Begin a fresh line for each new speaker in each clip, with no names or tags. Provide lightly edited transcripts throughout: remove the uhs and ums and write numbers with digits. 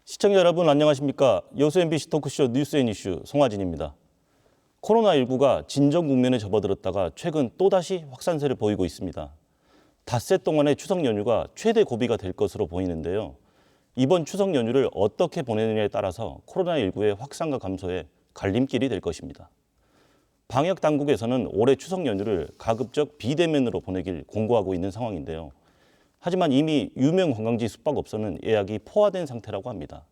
시청자 여러분 안녕하십니까? 여수 MBC 토크쇼 뉴스 앤 이슈 송하진입니다. 코로나19가 진정 국면에 접어들었다가 최근 또다시 확산세를 보이고 있습니다. 닷새 동안의 추석 연휴가 최대 고비가 될 것으로 보이는데요. 이번 추석 연휴를 어떻게 보내느냐에 따라서 코로나19의 확산과 감소에 갈림길이 될 것입니다. 방역 당국에서는 올해 추석 연휴를 가급적 비대면으로 보내길 공고하고 있는 상황인데요. 하지만 이미 유명 관광지 숙박업소는 예약이 포화된 상태라고 합니다.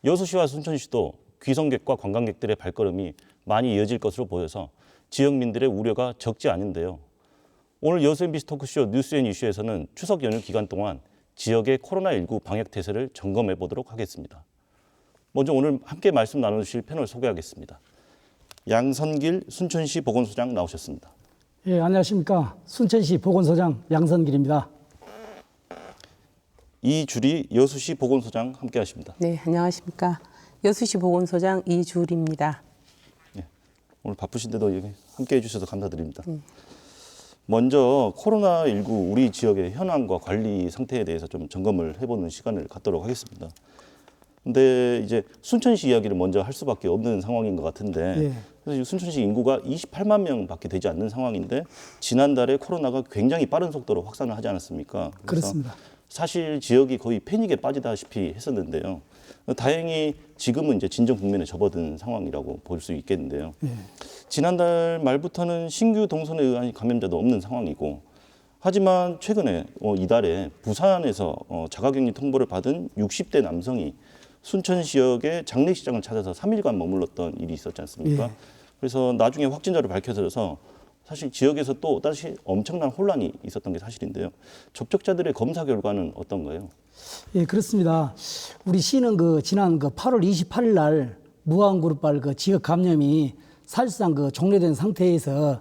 여수시와 순천시도 귀성객과 관광객들의 발걸음이 많이 이어질 것으로 보여서 지역민들의 우려가 적지 않은데요. 오늘 여수 MBC 토크쇼 뉴스 앤 이슈에서는 추석 연휴 기간 동안 지역의 코로나19 방역 태세를 점검해 보도록 하겠습니다. 먼저 오늘 함께 말씀 나눠주실 패널 소개하겠습니다. 양선길 순천시 보건소장 나오셨습니다.
예, 안녕하십니까. 순천시 보건소장 양선길입니다.
이주리 여수시 보건소장 함께 하십니다.
네, 안녕하십니까. 여수시 보건소장 이주리입니다.
네, 오늘 바쁘신데도 함께 해주셔서 감사드립니다. 먼저 코로나19 우리 지역의 현황과 관리 상태에 대해서 좀 점검을 해보는 시간을 갖도록 하겠습니다. 근데 이제 순천시 이야기를 먼저 할 수밖에 없는 상황인 것 같은데
예.
그래서 순천시 인구가 28만 명밖에 되지 않는 상황인데 지난달에 코로나가 굉장히 빠른 속도로 확산을 하지 않았습니까?
그렇습니다.
사실 지역이 거의 패닉에 빠지다시피 했었는데요. 다행히 지금은 이제 진정 국면에 접어든 상황이라고 볼 수 있겠는데요.
예.
지난달 말부터는 신규 동선에 의한 감염자도 없는 상황이고 하지만 최근에 이달에 부산에서 자가격리 통보를 받은 60대 남성이 순천 지역의 장례식장을 찾아서 3일간 머물렀던 일이 있었지 않습니까?
예.
그래서 나중에 확진자로 밝혀져서 사실 지역에서 또 다시 엄청난 혼란이 있었던 게 사실인데요. 접촉자들의 검사 결과는 어떤가요?
예, 그렇습니다. 우리 시는 지난 8월 28일 날 무한그룹발 지역 감염이 사실상 종료된 상태에서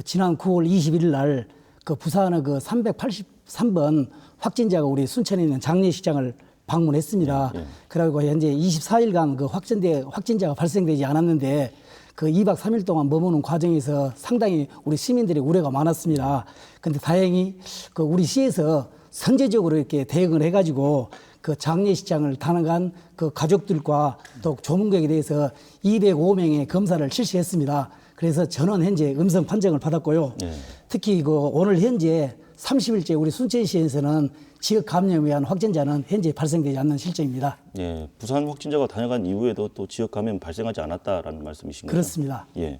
지난 9월 21일 날 부산의 383번 확진자가 우리 순천에 있는 장례식장을 방문했습니다.
예.
그리고 현재 24일간 확진자가 발생되지 않았는데 2박 3일 동안 머무는 과정에서 상당히 우리 시민들의 우려가 많았습니다. 그런데 다행히 우리 시에서 선제적으로 이렇게 대응을 해가지고 장례식장을 다녀간 가족들과 또 조문객에 대해서 205명의 검사를 실시했습니다. 그래서 전원 현재 음성 판정을 받았고요.
예.
특히 오늘 현재 30일째 우리 순천시에서는 지역 감염에 의한 확진자는 현재 발생되지 않는 실정입니다.
예, 부산 확진자가 다녀간 이후에도 또 지역 감염 발생하지 않았다라는 말씀이신 거죠?
그렇습니다.
예,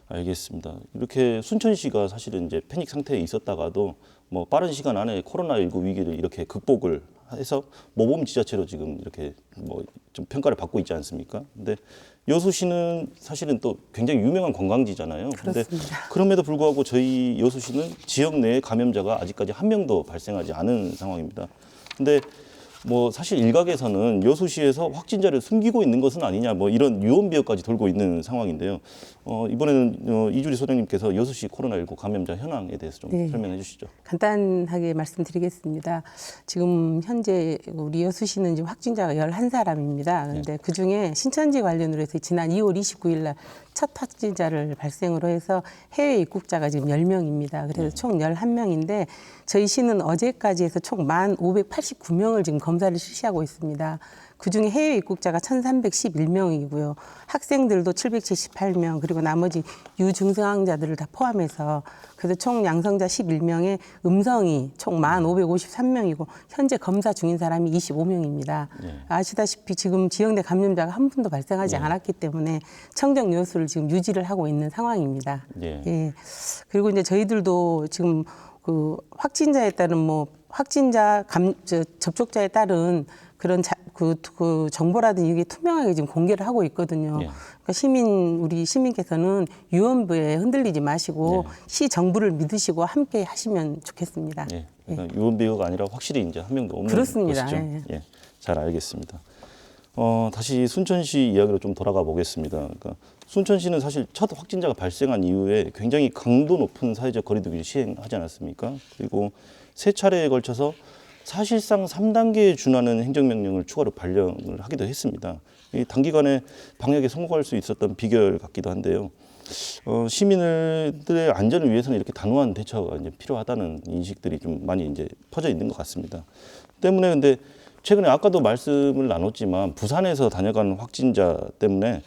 알겠습니다. 이렇게 순천시가 사실은 이제 패닉 상태에 있었다가도 뭐 빠른 시간 안에 코로나19 위기를 이렇게 극복을 해서 모범 지자체로 지금 이렇게 뭐 좀 평가를 받고 있지 않습니까? 근데 여수시는 사실은 또 굉장히 유명한 관광지잖아요. 근데
그렇습니다.
그럼에도 불구하고 저희 여수시는 지역 내에 감염자가 아직까지 한 명도 발생하지 않은 상황입니다. 근데 뭐 사실 일각에서는 여수시에서 확진자를 숨기고 있는 것은 아니냐 뭐 이런 유언비어까지 돌고 있는 상황인데요. 이번에는 이주리 소장님께서 여수시 코로나19 감염자 현황에 대해서 좀
네.
설명해 주시죠.
간단하게 말씀드리겠습니다. 지금 현재 우리 여수시는 지금 확진자가 11사람입니다. 그런데 그중에 신천지 관련으로 해서 지난 2월 29일 날 첫 확진자를 발생으로 해서 해외 입국자가 지금 10명입니다. 그래서 총 11명인데 저희 시는 어제까지 해서 총 1,589명을 지금 검사를 실시하고 있습니다. 그중에 해외 입국자가 1,311명이고요. 학생들도 778명, 그리고 나머지 유증상자들을 다 포함해서 그래서 총 양성자 11명에 음성이 총 1,553명이고 현재 검사 중인 사람이 25명입니다. 아시다시피 지금 지역 내 감염자가 한 분도 발생하지 않았기 때문에 청정 요소를 지금 유지를 하고 있는 상황입니다.
예.
예. 그리고 이제 저희들도 지금 확진자에 따른 접촉자에 따른 그런 정보라든지 이게 투명하게 지금 공개를 하고 있거든요.
예.
그러니까 우리 시민께서는 유언부에 흔들리지 마시고 시 정부를 믿으시고 함께 하시면 좋겠습니다.
예. 그러니까 유언비어가 아니라 확실히 이제 한 명도 없는
그렇습니다.
것이죠.
예.
예. 잘 알겠습니다. 다시 순천시 이야기로 좀 돌아가 보겠습니다. 그러니까 순천시는 사실 첫 확진자가 발생한 이후에 굉장히 강도 높은 사회적 거리두기를 시행하지 않았습니까? 그리고 세 차례에 걸쳐서 사실상 3단계에 준하는 행정명령을 추가로 발령을 하기도 했습니다. 이 단기간에 방역에 성공할 수 있었던 비결 같기도 한데요. 시민들의 안전을 위해서는 이렇게 단호한 대처가 이제 필요하다는 인식들이 좀 많이 이제 퍼져 있는 것 같습니다. 때문에 근데 최근에 아까도 말씀을 나눴지만 부산에서 다녀가는 확진자 때문에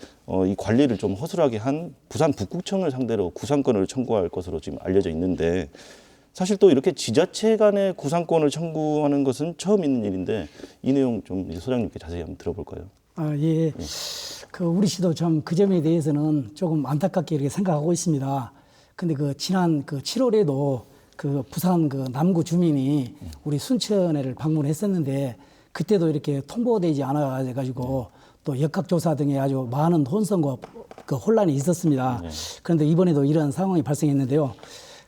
이 관리를 좀 허술하게 한 부산 북구청을 상대로 구상권을 청구할 것으로 지금 알려져 있는데 사실 또 이렇게 지자체 간의 구상권을 청구하는 것은 처음 있는 일인데 이 내용 좀 소장님께 자세히 한번 들어볼까요?
아, 예. 그 우리 시도 좀 그 점에 대해서는 조금 안타깝게 이렇게 생각하고 있습니다. 근데 그 지난 그 7월에도 그 부산 그 남구 주민이 우리 순천에를 방문했었는데 그때도 이렇게 통보되지 않아 가지고 또 역학조사 등에 아주 많은 혼선과 그 혼란이 있었습니다. 그런데 이번에도 이런 상황이 발생했는데요.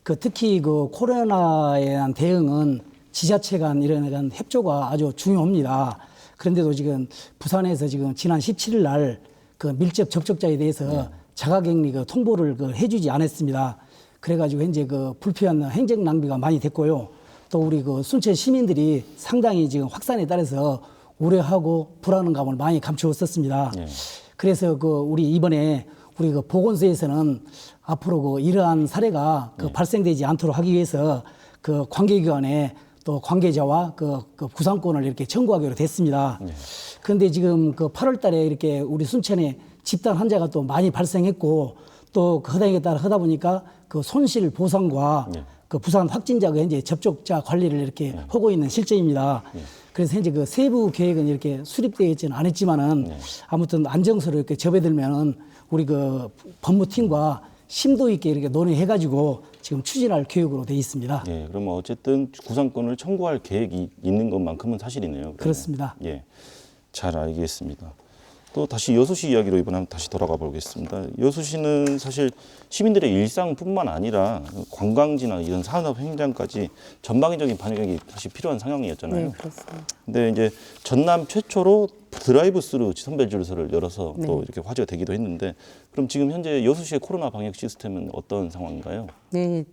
그 특히 그 코로나에 대한 대응은 지자체 간 이런 협조가 아주 중요합니다. 그런데도 지금 부산에서 지금 지난 17일 날 그 밀접 접촉자에 대해서 자가격리 그 통보를 그 해주지 않았습니다. 그래가지고 현재 그 불필요한 행정 낭비가 많이 됐고요. 또 우리 그 순천 시민들이 상당히 지금 확산에 따라서 우려하고 불안한 감을 많이 감추었었습니다. 그래서 그 우리 이번에 우리 그 보건소에서는 앞으로 그 이러한 사례가 그 발생되지 않도록 하기 위해서 그 관계기관에 또 관계자와 그 구상권을 이렇게 청구하기로 됐습니다. 그런데 지금 그 8월 달에 이렇게 우리 순천에 집단 환자가 또 많이 발생했고 또 그 허당에 따라 하다 보니까 그 손실 보상과 그 부산 확진자가 현재 접촉자 관리를 이렇게 하고 있는 실정입니다. 그래서 현재 그 세부 계획은 이렇게 수립되어 있지는 않았지만은 아무튼 안정서로 이렇게 접어들면은 우리 그 법무팀과 심도 있게 이렇게 논의해가지고 지금 추진할 계획으로 되어 있습니다.
예, 그러면 어쨌든 구상권을 청구할 계획이 있는 것만큼은 사실이네요. 그러면.
그렇습니다.
예, 잘 알겠습니다. 또 다시 여수시 이야기로 이번에 다시 돌아가 보겠습니다. 여수시는 사실 시민들의 일상뿐만 아니라 관광지나 이런 산업 행장까지 전방위적인 방역이 사실 필요한 상황이었잖아요.
네, 그렇습니다.
근데 이제 전남 최초로 드라이브스루 선별진료소를 열어서
네.
또 이렇게 화제가 되기도 했는데 그럼 지금 현재 여수시의 코로나 방역 시스템은 어떤 상황인가요?
네,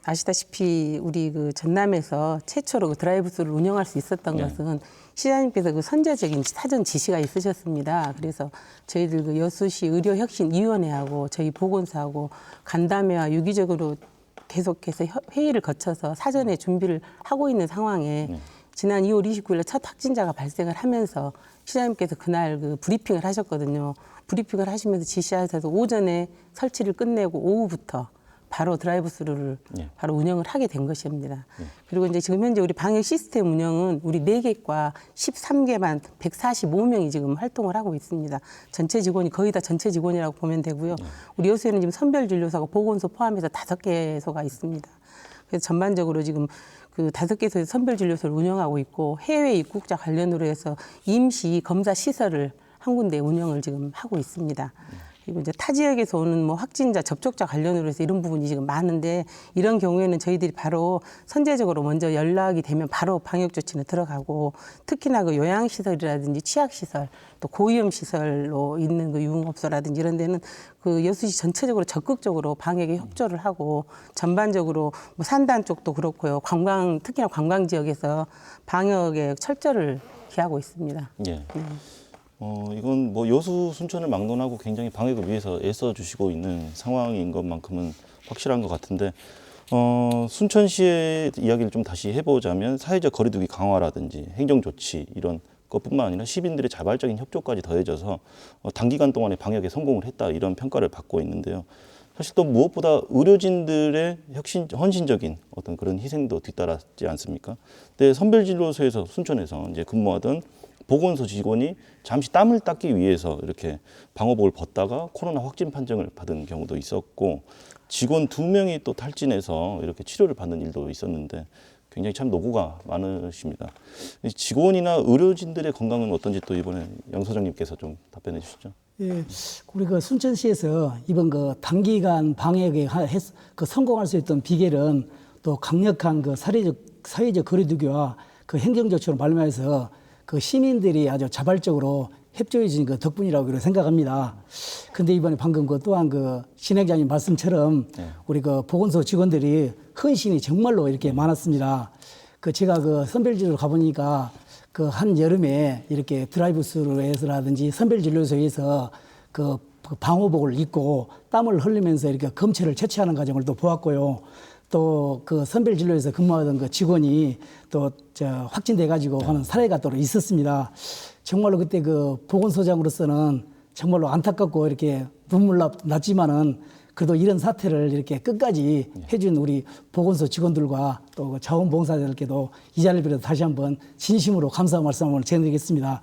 아시다시피 우리 그 전남에서 최초로 그 드라이브스루를 운영할 수 있었던 것은 시장님께서 그 선제적인 사전 지시가 있으셨습니다. 그래서 저희들 그 여수시 의료혁신위원회하고 저희 보건소하고 간담회와 유기적으로 계속해서 회의를 거쳐서 사전에 준비를 하고 있는 상황에 지난 2월 29일 첫 확진자가 발생을 하면서 시장님께서 그날 그 브리핑을 하셨거든요. 브리핑을 하시면서 지시하셔서 오전에 설치를 끝내고 오후부터 바로 드라이브스루를 바로 운영을 하게 된 것입니다. 그리고 이제 지금 현재 우리 방역 시스템 운영은 우리 4개과 13개만 145명이 지금 활동을 하고 있습니다. 전체 직원이 거의 다 전체 직원이라고 보면 되고요. 우리 여수에는 지금 선별진료소가 보건소 포함해서 5개소가 있습니다. 그래서 전반적으로 지금 그 5개소에서 선별진료소를 운영하고 있고 해외 입국자 관련으로 해서 임시 검사 시설을 한 군데 운영을 지금 하고 있습니다. 그리고 이제 타 지역에서 오는 뭐 확진자, 접촉자 관련으로 해서 이런 부분이 지금 많은데 이런 경우에는 저희들이 바로 선제적으로 먼저 연락이 되면 바로 방역 조치는 들어가고 특히나 그 요양시설이라든지 취약시설 또 고위험시설로 있는 그 유흥업소라든지 이런 데는 그 여수시 전체적으로 적극적으로 방역에 협조를 하고 전반적으로 뭐 산단 쪽도 그렇고요. 특히나 관광 지역에서 방역에 철저를 기하고 있습니다.
예. 이건 뭐 여수 순천을 막론하고 굉장히 방역을 위해서 애써 주시고 있는 상황인 것만큼은 확실한 것 같은데 순천시의 이야기를 좀 다시 해보자면 사회적 거리두기 강화라든지 행정 조치 이런 것뿐만 아니라 시민들의 자발적인 협조까지 더해져서 단기간 동안에 방역에 성공을 했다 이런 평가를 받고 있는데요. 사실 또 무엇보다 의료진들의 헌신적인 어떤 그런 희생도 뒤따랐지 않습니까? 근데 선별진료소에서 순천에서 이제 근무하던 보건소 직원이 잠시 땀을 닦기 위해서 이렇게 방호복을 벗다가 코로나 확진 판정을 받은 경우도 있었고 직원 2명이 또 탈진해서 이렇게 치료를 받는 일도 있었는데 굉장히 참 노고가 많으십니다. 직원이나 의료진들의 건강은 어떤지 또 이번에 양 소장님께서 좀 답변해 주시죠.
예, 우리 그 순천시에서 이번 그 단기간 방역에 그 성공할 수 있던 비결은 또 강력한 그 사회적 거리두기와 그 행정조치로 말미암아서 그 시민들이 아주 자발적으로 협조해 주신 그 덕분이라고 생각합니다. 근데 이번에 방금 그 또한 그 진행자님 말씀처럼 우리 그 보건소 직원들이 헌신이 정말로 이렇게 많았습니다. 그 제가 그 선별진료를 가보니까 그 한 여름에 이렇게 드라이브스루에서라든지 선별진료소에서 그 방호복을 입고 땀을 흘리면서 이렇게 검체를 채취하는 과정을 또 보았고요. 또 그 선별진료에서 근무하던 그 직원이 또 확진돼 가지고 하는 사례가 또 있었습니다. 정말로 그때 그 보건소장으로서는 정말로 안타깝고 이렇게 눈물 났지만은 그래도 이런 사태를 이렇게 끝까지 해준 우리 보건소 직원들과 또 자원봉사자들께도 이 자리를 빌어서 다시 한번 진심으로 감사 말씀을 전드리겠습니다.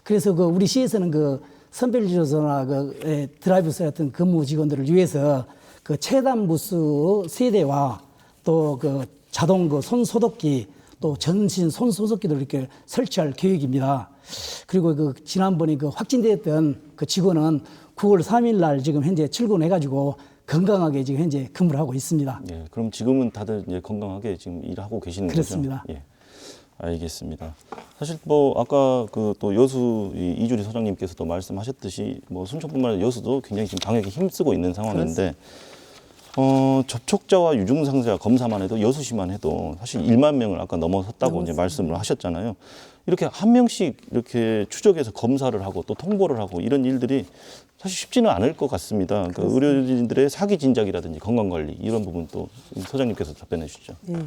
그래서 그 우리 시에서는 그 선별진료소나 그 드라이브스 같은 근무 직원들을 위해서 그 체담 부스 3대와 또 그 자동 그 손 소독기 또 전신 손 소독기도 이렇게 설치할 계획입니다. 그리고 그 지난번에 그 확진되었던 그 직원은 9월 3일 날 지금 현재 출근해가지고 건강하게 지금 현재 근무를 하고 있습니다.
예, 그럼 지금은 다들 이제 건강하게 지금 일하고 계시는
그렇습니다.
거죠? 예, 알겠습니다. 사실 뭐 아까 그 또 여수 이주리 소장님께서도 말씀하셨듯이 뭐 순천뿐만 아니라 여수도 굉장히 지금 방역에 힘쓰고 있는 상황인데 접촉자와 유증상자 검사만 해도 여수시만 해도 사실 1만 명을 아까 넘어섰다고 이제 말씀을 하셨잖아요. 이렇게 한 명씩 이렇게 추적해서 검사를 하고 또 통보를 하고 이런 일들이 사실 쉽지는 않을 것 같습니다. 그러니까 의료진들의 사기 진작이라든지 건강관리 이런 부분 또 소장님께서 답변해 주시죠.
네.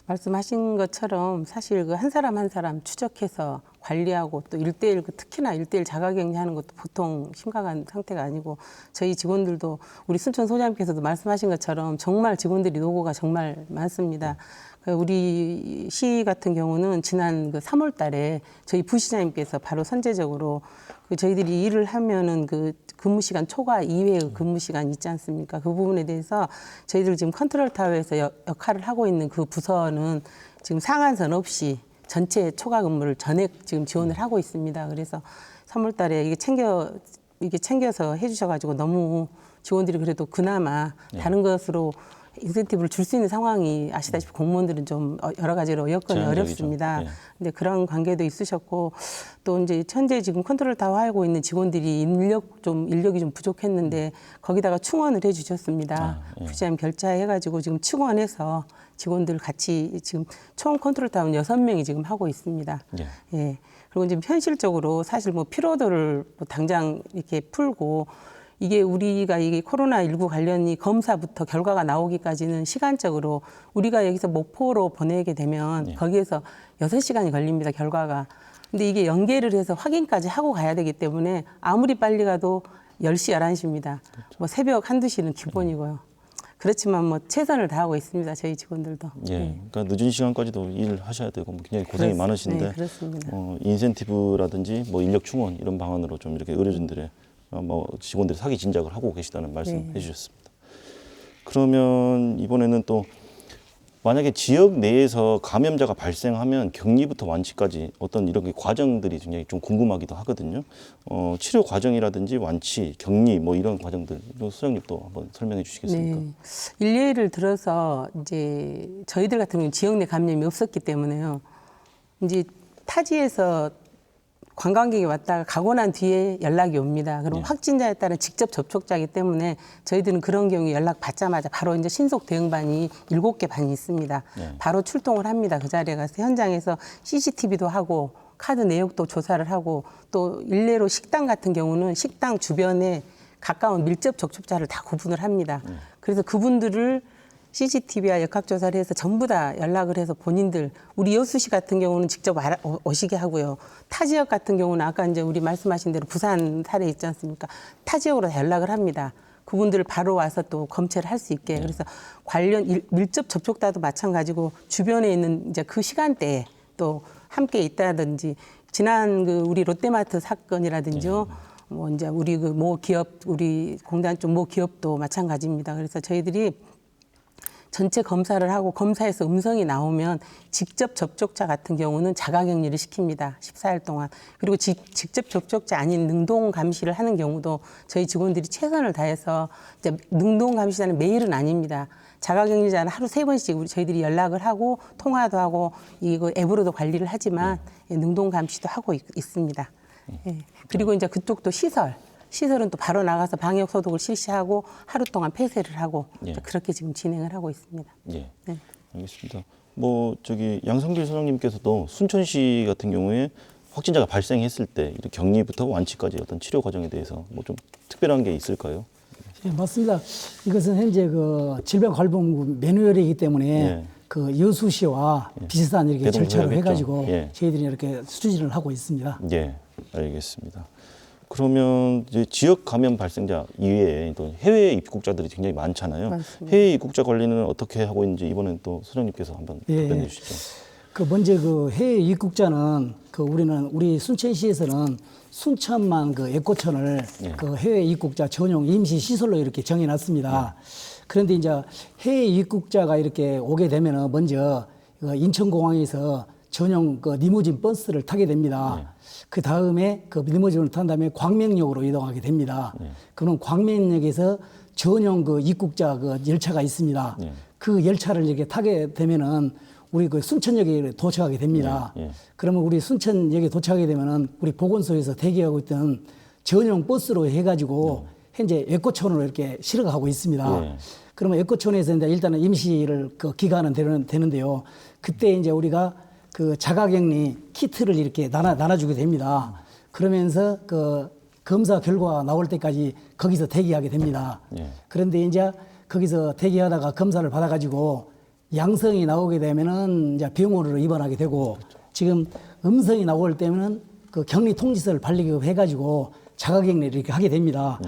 말씀하신 것처럼 사실 그 한 사람 한 사람 추적해서 관리하고 또 1대1 특히나 1대1 자가격리하는 것도 보통 심각한 상태가 아니고 저희 직원들도 우리 순천 소장님께서도 말씀하신 것처럼 정말 직원들이 노고가 정말 많습니다. 우리 시 같은 경우는 지난 그 3월 달에 저희 부시장님께서 바로 선제적으로 그 저희들이 일을 하면은 그 근무 시간 초과 이외의 근무 시간 있지 않습니까? 그 부분에 대해서 저희들 지금 컨트롤 타워에서 역할을 하고 있는 그 부서는 지금 상한선 없이 전체 초과 근무를 전액 지금 지원을 하고 있습니다. 그래서 3월 달에 이게 챙겨서 해주셔가지고 너무 직원들이 그래도 그나마 다른 것으로 인센티브를 줄 수 있는 상황이 아시다시피 공무원들은 좀 여러 가지로 여건이
제한적이죠.
어렵습니다.
예.
근데 그런 관계도 있으셨고 또 이제 현재 지금 컨트롤 타워 하고 있는 직원들이 인력이 좀 부족했는데 거기다가 충원을 해주셨습니다.
예.
부시장 결제해가지고 지금 충원해서 직원들 같이 지금 총 컨트롤 타워는 6명이 지금 하고 있습니다.
예.
예. 그리고 지금 현실적으로 사실 뭐 피로도를 뭐 당장 이렇게 풀고 이게 우리가 이게 코로나19 관련이 검사부터 결과가 나오기까지는 시간적으로 우리가 여기서 목포로 보내게 되면 거기에서 6시간이 걸립니다, 결과가. 근데 이게 연계를 해서 확인까지 하고 가야 되기 때문에 아무리 빨리 가도 10시, 11시입니다.
그렇죠.
뭐 새벽 1~2시는 기본이고요. 그렇지만 뭐 최선을 다하고 있습니다, 저희 직원들도.
예, 그러니까 늦은 시간까지도 일을 하셔야 되고 뭐 굉장히 고생이 많으신데
네, 그렇습니다.
인센티브라든지 뭐 인력 충원 이런 방안으로 좀 이렇게 의료진들의 뭐 직원들이 사기 진작을 하고 계시다는 말씀해 주셨습니다. 그러면 이번에는 또 만약에 지역 내에서 감염자가 발생하면 격리부터 완치까지 어떤 이런 과정들이 굉장히 좀 궁금하기도 하거든요. 치료 과정이라든지 완치, 격리 뭐 이런 과정들 소장님도 한번 설명해 주시겠습니까?
네. 일례를 들어서 이제 저희들 같은 경우는 지역 내 감염이 없었기 때문에요. 이제 타지에서 관광객이 왔다가 가고 난 뒤에 연락이 옵니다. 그럼 확진자에 따른 직접 접촉자이기 때문에 저희들은 그런 경우에 연락 받자마자 바로 이제 신속 대응반이 7개 반이 있습니다. 바로 출동을 합니다. 그 자리에 가서 현장에서 CCTV도 하고 카드 내역도 조사를 하고 또 일례로 식당 같은 경우는 식당 주변에 가까운 밀접 접촉자를 다 구분을 합니다. 그래서 그분들을 CCTV와 역학조사를 해서 전부 다 연락을 해서 본인들, 우리 여수시 같은 경우는 직접 오시게 하고요. 타 지역 같은 경우는 아까 이제 우리 말씀하신 대로 부산 사례 있지 않습니까? 타 지역으로 다 연락을 합니다. 그분들을 바로 와서 또 검체를 할 수 있게. 그래서 관련 밀접 접촉자도 마찬가지고 주변에 있는 이제 그 시간대에 또 함께 있다든지 지난 그 우리 롯데마트 사건이라든지요. 뭐 이제 우리 그 모 기업, 우리 공단 쪽 모 기업도 마찬가지입니다. 그래서 저희들이 전체 검사를 하고 검사에서 음성이 나오면 직접 접촉자 같은 경우는 자가격리를 시킵니다. 14일 동안. 그리고 직접 접촉자 아닌 능동 감시를 하는 경우도 저희 직원들이 최선을 다해서 이제 능동 감시자는 매일은 아닙니다. 자가격리자는 하루 3번씩 저희들이 연락을 하고 통화도 하고 이거 앱으로도 관리를 하지만 능동 감시도 하고 있습니다. 예. 그리고 이제 그쪽도 시설은 또 바로 나가서 방역 소독을 실시하고 하루 동안 폐쇄를 하고 그렇게 지금 진행을 하고 있습니다.
예,
네.
알겠습니다. 뭐 저기 양성길 소장님께서도 순천시 같은 경우에 확진자가 발생했을 때 이렇게 격리부터 완치까지 어떤 치료 과정에 대해서 뭐 좀 특별한 게 있을까요?
예, 맞습니다. 이것은 현재 그 질병관리본부 매뉴얼이기 때문에
예.
그 여수시와 비슷한 이렇게 절차를
대동소이하겠죠.
해가지고
예.
저희들이 이렇게 추진을 하고 있습니다.
예, 알겠습니다. 그러면 이제 지역 감염 발생자 이외에 또 해외 입국자들이 굉장히 많잖아요.
많습니다.
해외 입국자 관리는 어떻게 하고 있는지 이번엔 또 소장님께서 한번
예.
답변해 주시죠.
그 먼저 그 해외 입국자는 그 우리 순천시에서는 순천만 그 에코천을
예.
그 해외 입국자 전용 임시 시설로 이렇게 정해놨습니다. 그런데 이제 해외 입국자가 이렇게 오게 되면은 먼저 그 인천공항에서 전용 그 리무진 버스를 타게 됩니다. 그 다음에 그 리무진을 탄 다음에 광명역으로 이동하게 됩니다. 그럼 광명역에서 전용 그 입국자 그 열차가 있습니다. 그 열차를 이렇게 타게 되면은 우리 그 순천역에 도착하게 됩니다. 그러면 우리 순천역에 도착하게 되면은 우리 보건소에서 대기하고 있던 전용 버스로 해가지고 현재 에코촌으로 이렇게 실어가고 있습니다. 그러면 에코촌에서 이제 일단은 임시를 그 기간은 되는데요. 그때 이제 우리가 그 자가격리 키트를 이렇게 나눠주게 됩니다. 그러면서 그 검사 결과가 나올 때까지 거기서 대기하게 됩니다. 그런데 이제 거기서 대기하다가 검사를 받아가지고 양성이 나오게 되면은 이제 병원으로 입원하게 되고 지금 음성이 나올 때면은 그 격리 통지서를 발급해 가지고 자가격리를 이렇게 하게 됩니다.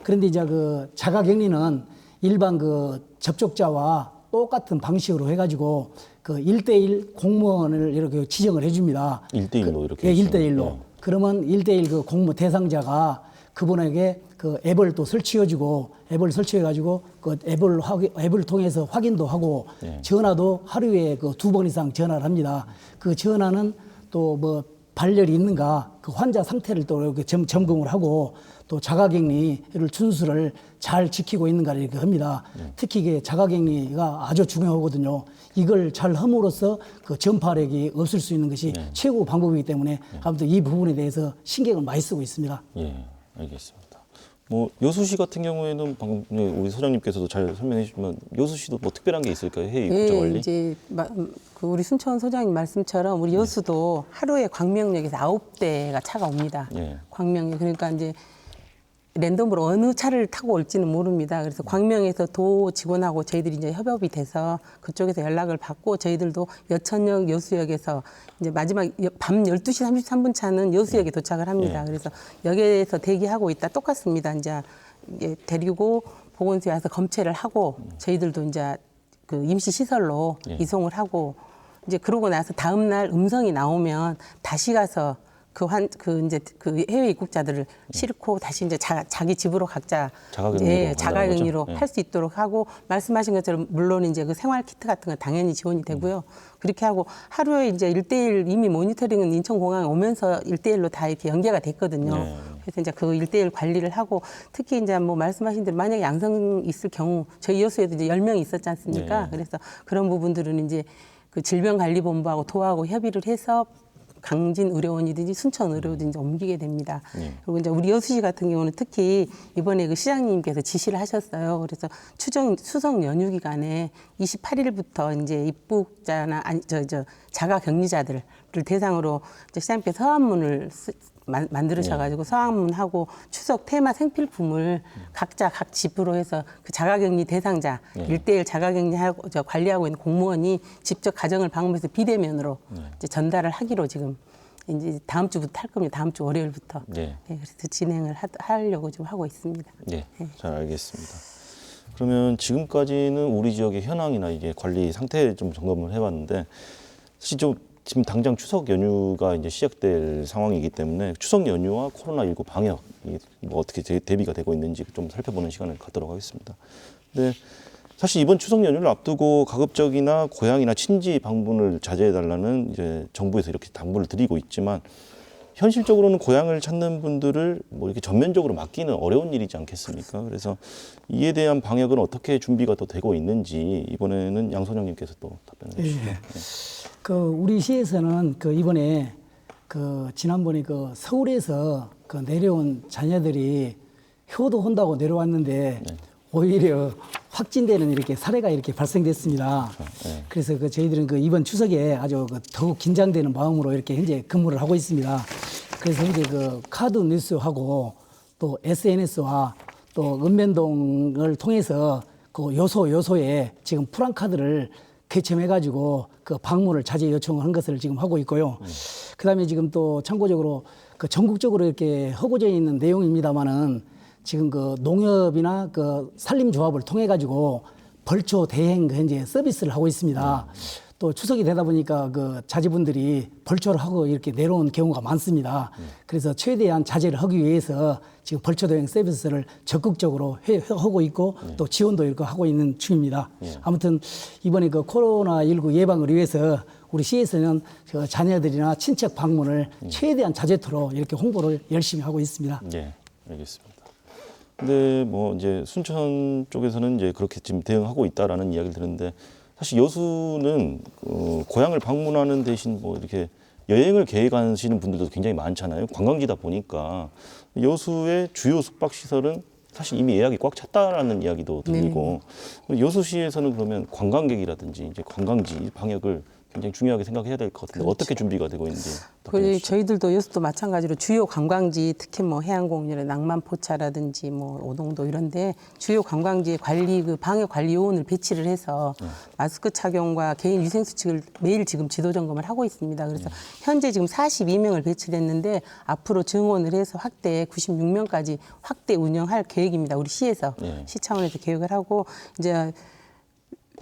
그런데 이제 그 자가격리는 일반 그 접촉자와 똑같은 방식으로 해가지고 그 1대1 공무원을 이렇게 지정을 해줍니다.
1대1로 이렇게.
예,
해서.
1대1로. 그러면 1대1 그 공무 대상자가 그분에게 그 앱을 또 설치해주고 앱을 설치해가지고 그 앱을 통해서 확인도 하고 전화도 하루에 그 2번 이상 전화를 합니다. 그 전화는 또 뭐 발열이 있는가 그 환자 상태를 또 이렇게 점검을 하고 또 자가격리를 준수를 잘 지키고 있는가를 이렇게 합니다. 특히 이게 자가격리가 아주 중요하거든요. 이걸 잘 함으로써 그 전파력이 없을 수 있는 것이 최고 방법이기 때문에 아무튼 이 부분에 대해서 신경을 많이 쓰고 있습니다.
예, 알겠습니다. 뭐 여수시 같은 경우에는 방금 우리 소장님께서도 잘 설명해 주시면 여수시도 뭐 특별한 게 있을까요? 해외 입국자
예,
관리?
이제 그 우리 순천 소장님 말씀처럼 우리 여수도 하루에 광명역에서 9대가 차가 옵니다. 광명역 그러니까 이제 랜덤으로 어느 차를 타고 올지는 모릅니다. 그래서 광명에서 도 직원하고 저희들이 이제 협업이 돼서 그쪽에서 연락을 받고 저희들도 여천역, 여수역에서 이제 마지막 밤 12시 33분 차는 여수역에 도착을 합니다. 그래서 역에서 대기하고 있다 똑같습니다. 이제 데리고 보건소에 와서 검체를 하고 저희들도 이제 그 임시 시설로 이송을 하고 이제 그러고 나서 다음 날 음성이 나오면 다시 가서 이제 그 해외 입국자들을 싣고 다시 이제 자기 집으로 각자 자가격리로 할 수 있도록 하고 말씀하신 것처럼 물론 이제 그 생활 키트 같은 건 당연히 지원이 되고요. 그렇게 하고 하루에 이제 1대1 이미 모니터링은 인천공항에 오면서 1대1로 다 이렇게 연계가 됐거든요. 그래서 이제 그 1대1 관리를 하고 특히 이제 뭐 말씀하신 대로 만약에 양성 있을 경우 저희 여수에도 이제 10명이 있었지 않습니까? 그래서 그런 부분들은 이제 그 질병관리본부하고 도하고 협의를 해서 강진 의료원이든지 순천 의료든지 옮기게 됩니다. 그리고 이제 우리 여수시 같은 경우는 특히 이번에 그 시장님께서 지시를 하셨어요. 그래서 추석 연휴 기간에 28일부터 이제 입국자나 자가격리자들을 대상으로 이제 시장님께서 서한문을 만들으셔가지고 서한문하고 추석 테마 생필품을 각자 각 집으로 해서 그 자가격리 대상자 1대1 자가격리하고 관리하고 있는 공무원이 직접 가정을 방문해서 비대면으로 이제 전달을 하기로 지금 이제 다음 주부터 할 겁니다. 다음 주 월요일부터. 그래서 진행을 하려고 좀 하고 있습니다.
잘 알겠습니다. 그러면 지금까지는 우리 지역의 현황이나 이게 관리 상태를 좀 점검을 해봤는데 사실 지금 당장 추석 연휴가 이제 시작될 상황이기 때문에 추석 연휴와 코로나19 방역 뭐 어떻게 대비가 되고 있는지 좀 살펴보는 시간을 갖도록 하겠습니다. 근데 사실 이번 추석 연휴를 앞두고 가급적이나 고향이나 친지 방문을 자제해달라는 이제 정부에서 이렇게 당부를 드리고 있지만 현실적으로는 고향을 찾는 분들을 뭐 이렇게 전면적으로 막기는 어려운 일이지 않겠습니까? 그래서 이에 대한 방역은 어떻게 준비가 또 되고 있는지 이번에는 양 소장님께서 또 답변해 주시죠.
그 우리 시에서는 그 이번에 그 지난번에 그 서울에서 그 내려온 자녀들이 효도 혼다고 내려왔는데 오히려 확진되는 이렇게 사례가 이렇게 발생됐습니다. 그래서 그 저희들은 그 이번 추석에 아주 그 더욱 긴장되는 마음으로 이렇게 현재 근무를 하고 있습니다. 그래서 현재 그 카드 뉴스하고 또 SNS와 또 읍면동을 통해서 그 요소에 지금 프랑카드를 개첨해가지고 그 방문을 자제 요청한 것을 지금 하고 있고요. 그다음에 지금 또 참고적으로 그 전국적으로 이렇게 허구되어 있는 내용입니다만은 지금 그 농협이나 그 산림조합을 통해 가지고 벌초 대행 현재 서비스를 하고 있습니다. 또 추석이 되다 보니까 그 자제분들이 벌초를 하고 이렇게 내려온 경우가 많습니다. 그래서 최대한 자제를 하기 위해서 지금 벌초 대행 서비스를 적극적으로 하고 있고 또 지원도 이렇게 하고 있는 중입니다. 아무튼 이번에 그 코로나19 예방을 위해서 우리 시에서는 그 자녀들이나 친척 방문을 최대한 자제토록 이렇게 홍보를 열심히 하고 있습니다.
네, 알겠습니다. 근데 뭐 이제 순천 쪽에서는 이제 그렇게 지금 대응하고 있다라는 이야기를 들었는데 사실 여수는 고향을 방문하는 대신 뭐 이렇게 여행을 계획하시는 분들도 굉장히 많잖아요. 관광지다 보니까 여수의 주요 숙박 시설은 사실 이미 예약이 꽉 찼다라는 이야기도 들리고 여수시에서는 그러면 관광객이라든지 이제 관광지 방역을 굉장히 중요하게 생각해야 될 것 같은데
그렇죠.
어떻게 준비가 되고 있는지.
그리고 저희들도 여수도 마찬가지로 주요 관광지 특히 뭐 해양공원이나 낭만포차라든지 뭐 오동도 이런데 주요 관광지 관리 그 방역 관리 요원을 배치를 해서 마스크 착용과 개인 위생 수칙을 매일 지금 지도 점검을 하고 있습니다. 그래서 현재 지금 42명을 배치됐는데 앞으로 증원을 해서 확대 96명까지 확대 운영할 계획입니다. 우리 시에서 시 차원에서 계획을 하고 이제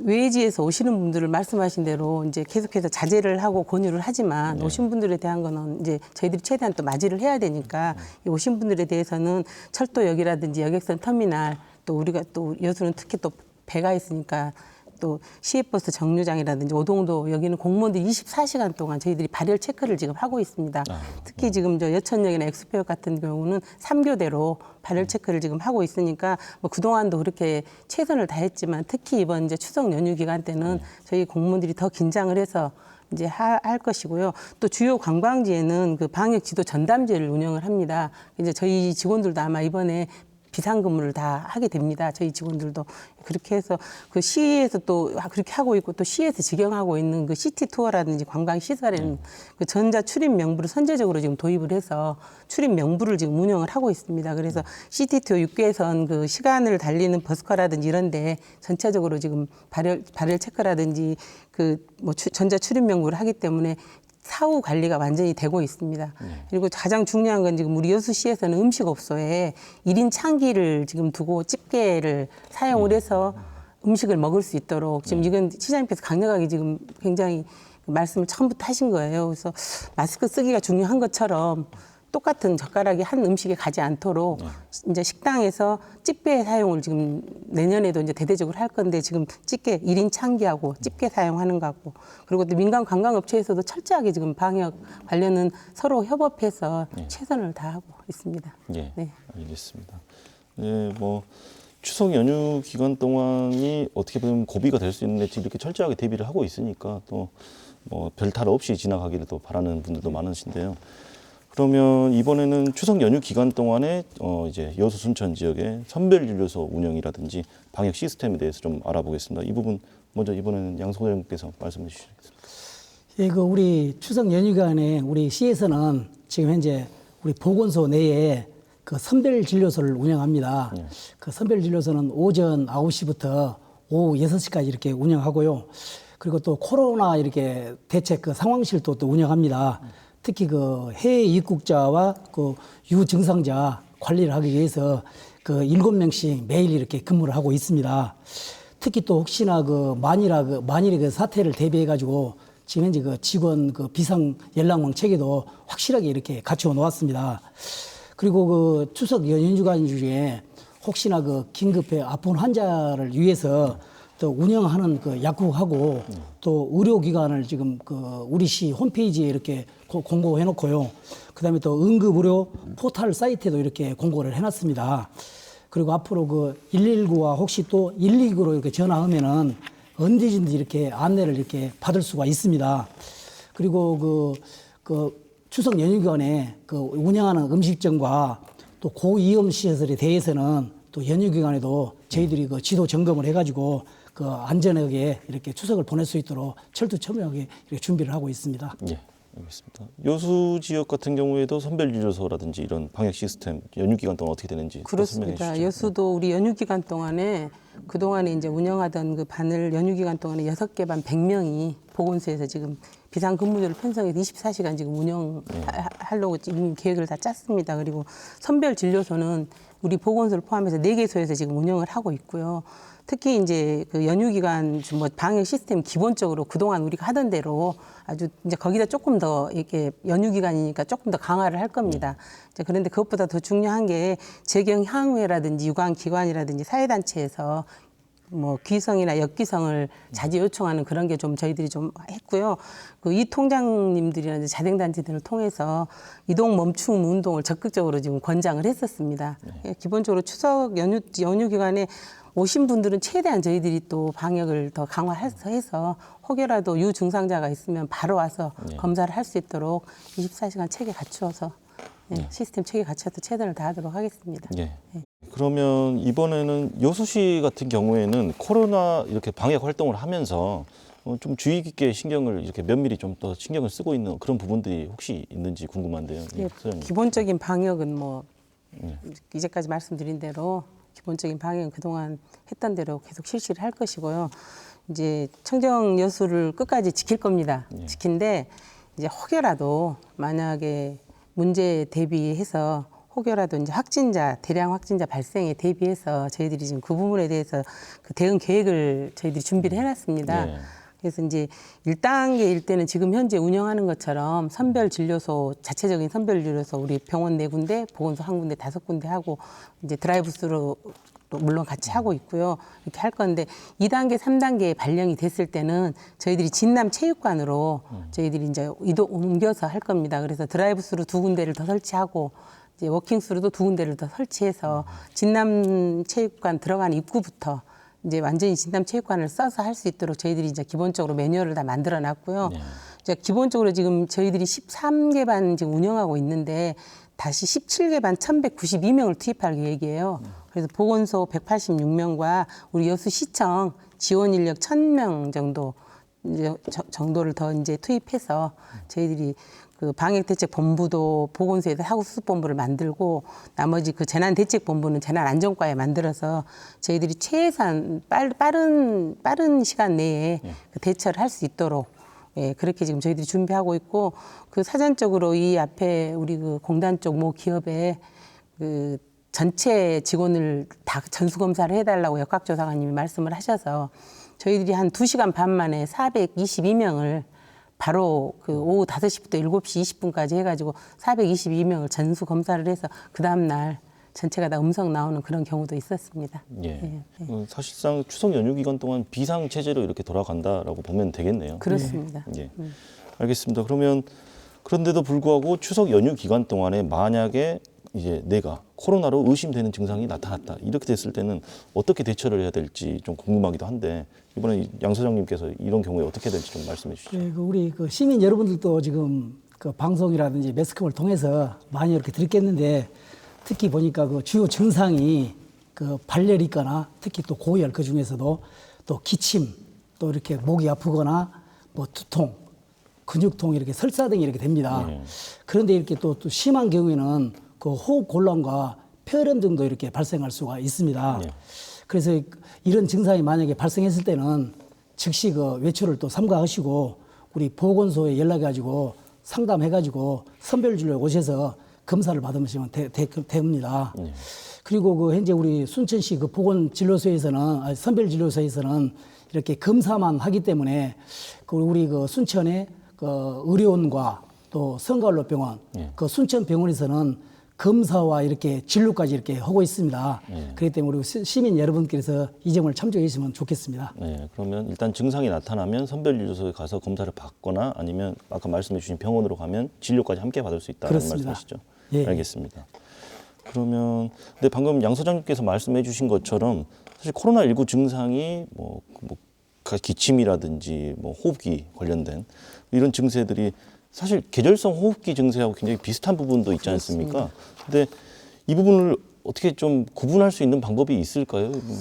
외지에서 오시는 분들을 말씀하신 대로 이제 계속해서 자제를 하고 권유를 하지만 오신 분들에 대한 거는 이제 저희들이 최대한 또 맞이를 해야 되니까 이 오신 분들에 대해서는 철도역이라든지 여객선 터미널 또 우리가 또 여수는 특히 또 배가 있으니까 또 시외버스 정류장이라든지 오동도 여기는 공무원들이 24시간 동안 저희들이 발열 체크를 지금 하고 있습니다. 특히 지금 저 여천역이나 엑스표역 같은 경우는 3교대로 발열 체크를 지금 하고 있으니까 뭐 그동안도 그렇게 최선을 다했지만 특히 이번 이제 추석 연휴 기간 때는 저희 공무원들이 더 긴장을 해서 이제 할 것이고요. 또 주요 관광지에는 그 방역 지도 전담제를 운영을 합니다. 이제 저희 직원들도 아마 이번에 비상근무를 다 하게 됩니다. 저희 직원들도 그렇게 해서 그 시에서 또 그렇게 하고 있고 또 시에서 직영하고 있는 그 시티 투어라든지 관광 시설에는 그 전자 출입 명부를 선제적으로 지금 도입을 해서 출입 명부를 지금 운영을 하고 있습니다. 그래서 시티 투어 6개선 그 시간을 달리는 버스커라든지 이런데 전체적으로 지금 발열 체크라든지 그 뭐 전자 출입 명부를 하기 때문에 사후 관리가 완전히 되고 있습니다. 그리고 가장 중요한 건 지금 우리 여수시에서는 음식업소에 1인 창기를 지금 두고 집게를 사용을 해서 음식을 먹을 수 있도록 지금 이건 시장님께서 강력하게 지금 굉장히 말씀을 처음부터 하신 거예요. 그래서 마스크 쓰기가 중요한 것처럼 똑같은 젓가락이 한 음식에 가지 않도록 이제 식당에서 집게 사용을 지금 내년에도 이제 대대적으로 할 건데 지금 집게 1인 창기하고 집게 사용하는 거 같고 그리고 또 민간 관광업체에서도 철저하게 지금 방역 관련은 서로 협업해서 최선을 다하고 있습니다.
예,
네.
알겠습니다. 네, 뭐 추석 연휴 기간 동안이 어떻게 보면 고비가 될 수 있는데 지금 이렇게 철저하게 대비를 하고 있으니까 또 뭐 별탈 없이 지나가기를 또 바라는 분들도 많으신데요. 그러면 이번에는 추석 연휴 기간 동안에 이제 여수 순천 지역의 선별진료소 운영이라든지 방역 시스템에 대해서 좀 알아보겠습니다. 이 부분 먼저 이번에는 양 소장님께서 말씀해 주시겠습니다.
예, 그 우리 추석 연휴 기간에 우리 시에서는 지금 현재 우리 보건소 내에 그 선별진료소를 운영합니다. 그 선별진료소는 오전 9시부터 오후 6시까지 이렇게 운영하고요. 그리고 또 코로나 이렇게 대책 그 상황실도 또 운영합니다. 특히 그 해외 입국자와 그 유증상자 관리를 하기 위해서 그 7명씩 매일 이렇게 근무를 하고 있습니다. 특히 또 혹시나 그 만일의 그 사태를 대비해 가지고 지금 현재 그 직원 그 비상 연락망 체계도 확실하게 이렇게 갖추어 놓았습니다. 그리고 그 추석 연휴 기간 중에 혹시나 그 긴급해 아픈 환자를 위해서 또 운영하는 그 약국하고 또 의료기관을 지금 그 우리 시 홈페이지에 이렇게 공고해 놓고요. 그다음에 또 응급의료 포털 사이트에도 이렇게 공고를 해놨습니다. 그리고 앞으로 그 119와 혹시 또 129로 이렇게 전화하면은 언제든지 이렇게 안내를 이렇게 받을 수가 있습니다. 그리고 그 추석 연휴 기간에 그 운영하는 음식점과 또 고위험 시설에 대해서는 또 연휴 기간에도 저희들이 그 지도 점검을 해가지고 그 안전하게 이렇게 추석을 보낼 수 있도록 철두철미하게 이렇게 준비를 하고 있습니다.
예, 알겠습니다. 여수 지역 같은 경우에도 선별진료소라든지 이런 방역 시스템 연휴 기간 동안 어떻게 되는지 또 설명해
그렇습니다.
주시죠.
여수도 우리 연휴 기간 동안에 그동안에 이제 운영하던 그 반을 연휴 기간 동안에 6개 반 100명이 보건소에서 지금 비상 근무제를 편성해서 24시간 지금 운영하려고 지금 계획을 다 짰습니다. 그리고 선별 진료소는 우리 보건소를 포함해서 4개소에서 지금 운영을 하고 있고요. 특히 이제 그 연휴 기간 뭐 방역 시스템 기본적으로 그동안 우리가 하던 대로 아주 이제 거기다 조금 더 이렇게 연휴 기간이니까 조금 더 강화를 할 겁니다. 이제 그런데 그것보다 더 중요한 게 재경향후회라든지 유관기관이라든지 사회단체에서 뭐 귀성이나 역귀성을 자주 요청하는 그런 게 좀 저희들이 좀 했고요. 그 이 통장님들이나 이제 자생단체들을 통해서 이동 멈춤 운동을 적극적으로 지금 권장을 했었습니다. 기본적으로 추석 연휴 기간에 오신 분들은 최대한 저희들이 또 방역을 더 강화해서 혹여라도 유증상자가 있으면 바로 와서 검사를 할 수 있도록 24시간 체계 갖추어서 시스템 체계 갖춰서 최선을 다하도록 하겠습니다.
예. 그러면 이번에는 여수시 같은 경우에는 코로나 이렇게 방역 활동을 하면서 좀 주의 깊게 신경을 이렇게 면밀히 좀 더 신경을 쓰고 있는 그런 부분들이 혹시 있는지 궁금한데요.
예,
소장님.
기본적인 방역은 뭐 이제까지 말씀드린 대로 기본적인 방역은 그동안 했던 대로 계속 실시를 할 것이고요. 이제 청정 여수를 끝까지 지킬 겁니다. 지킨데 이제 혹여라도 만약에 문제에 대비해서 혹여라도 이제 대량 확진자 발생에 대비해서 저희들이 지금 그 부분에 대해서 그 대응 계획을 저희들이 준비를 해놨습니다.
네.
그래서 이제 1단계일 때는 지금 현재 운영하는 것처럼 선별진료소, 자체적인 선별진료소 우리 병원 4군데, 보건소 1군데, 5군데 하고 이제 드라이브스루 물론 같이 하고 있고요. 이렇게 할 건데 2단계, 3단계에 발령이 됐을 때는 저희들이 진남 체육관으로 저희들이 이제 옮겨서 할 겁니다. 그래서 드라이브스루 2군데를 더 설치하고 이제 워킹스루도 2군데를 더 설치해서 진남 체육관 들어가는 입구부터 이제 완전히 진남 체육관을 써서 할 수 있도록 저희들이 이제 기본적으로 매뉴얼을 다 만들어 놨고요. 이제 기본적으로 지금 저희들이 13개 반 지금 운영하고 있는데 다시 17개 반 1,192명을 투입할 계획이에요. 그래서 보건소 186명과 우리 여수시청 지원 인력 1,000명 정도를 더 이제 투입해서 저희들이 그 방역대책본부도 보건소에서 하구수습본부를 만들고 나머지 그 재난대책본부는 재난안전과에 만들어서 저희들이 최대한 빠른 시간 내에 그 대처를 할 수 있도록 그렇게 지금 저희들이 준비하고 있고 그 사전적으로 이 앞에 우리 그 공단 쪽 모 기업에 그 전체 직원을 다 전수검사를 해달라고 역학조사관님이 말씀을 하셔서 저희들이 한 2시간 반 만에 422명을 바로 그 오후 5시부터 7시 20분까지 해가지고 422명을 전수 검사를 해서 그 다음날 전체가 다 음성 나오는 그런 경우도 있었습니다.
예. 사실상 추석 연휴 기간 동안 비상 체제로 이렇게 돌아간다라고 보면 되겠네요.
그렇습니다.
예. 알겠습니다. 그러면 그런데도 불구하고 추석 연휴 기간 동안에 만약에 이제 내가 코로나로 의심되는 증상이 나타났다 이렇게 됐을 때는 어떻게 대처를 해야 될지 좀 궁금하기도 한데 이번에 양 소장님께서 이런 경우에 어떻게 될지 좀 말씀해 주시죠.
네, 우리 그 시민 여러분들도 지금 그 방송이라든지 매스컴을 통해서 많이 이렇게 들었겠는데 특히 보니까 그 주요 증상이 그 발열이 있거나 특히 또 고열 그 중에서도 또 기침 또 이렇게 목이 아프거나 뭐 두통 근육통 이렇게 설사 등이 이렇게 됩니다. 그런데 이렇게 또 심한 경우에는 그 호흡 곤란과 폐렴 등도 이렇게 발생할 수가 있습니다. 그래서 이런 증상이 만약에 발생했을 때는 즉시 그 외출을 또 삼가하시고 우리 보건소에 연락해가지고 상담해가지고 선별진료에 오셔서 검사를 받으시면 됩니다. 그리고 그 현재 우리 순천시 그 보건진료소에서는 선별진료소에서는 이렇게 검사만 하기 때문에 그 우리 그 순천의 그 의료원과 또 성가울로병원 그 순천병원에서는 검사와 이렇게 진료까지 이렇게 하고 있습니다. 그렇기 때문에 우리 시민 여러분께서 이 점을 참조해 주시면 좋겠습니다.
네, 그러면 일단 증상이 나타나면 선별진료소에 가서 검사를 받거나 아니면 아까 말씀해 주신 병원으로 가면 진료까지 함께 받을 수 있다는
그렇습니다.
말씀이시죠?
예.
알겠습니다. 그러면 근데 방금 양 소장님께서 말씀해 주신 것처럼 사실 코로나19 증상이 뭐 기침이라든지 뭐 호흡기 관련된 이런 증세들이 사실 계절성 호흡기 증세하고 굉장히 비슷한 부분도 있지 않습니까? 근데 이 부분을 어떻게 좀 구분할 수 있는 방법이 있을까요? 이 부분은?